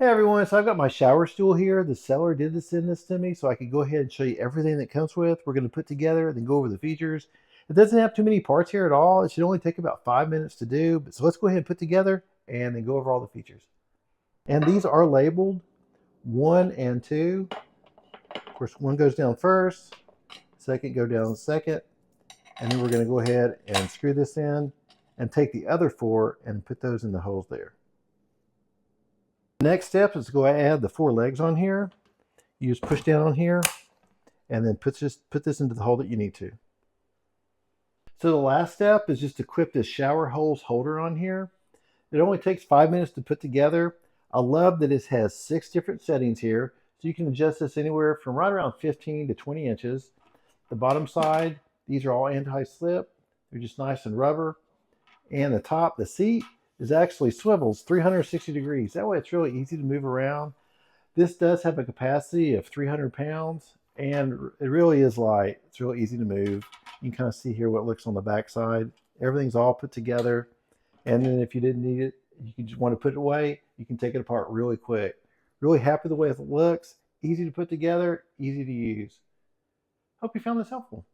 Hey everyone, so I've got my shower stool here. The seller did send this to me so I could go ahead and show you everything that comes with. We're going to put together and then go over the features. It doesn't have too many parts here at all. It should only take about 5 minutes to do. So let's go ahead and put together and then go over all the features. And these are labeled 1 and 2. Of course, one goes down first, second go down second, and then we're going to go ahead and screw this in and take the other 4 and put those in the holes there. Next step is to go add the 4 legs on here. You just push down on here and then put this into the hole that you need to. So the last step is just to equip this shower hose holder on here. It only takes 5 minutes to put together. I love that it has 6 different settings here. So you can adjust this anywhere from right around 15 to 20 inches. The bottom side, these are all anti-slip. They're just nice and rubber. And the top, the seat, is actually swivels 360 degrees. That way it's really easy to move around. This does have a capacity of 300 pounds and it really is light. It's really easy to move. You can kind of see here what it looks on the back side. Everything's all put together. And then if you didn't need it, you just want to put it away, you can take it apart really quick. Really happy the way it looks. Easy to put together, easy to use. Hope you found this helpful.